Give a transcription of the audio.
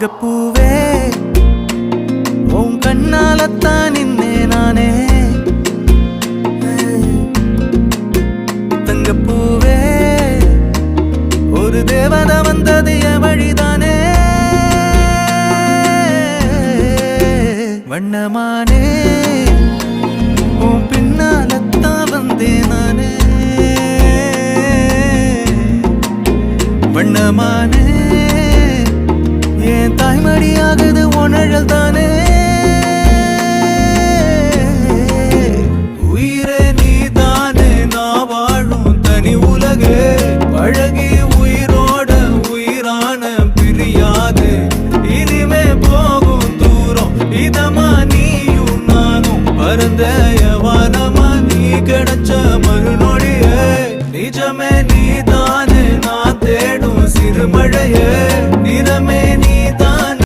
தங்கப்பூவே உன் கண்ணாலத்தான் நின்னே நானே தங்கப்பூவே ஒரு தேவதை வந்தது என் வழிதானே வண்ணமானே உன் பின்னாலத்தான் வந்தேன் நானே வண்ணமானே என் தாய்மடியாகுது உணழல் தானே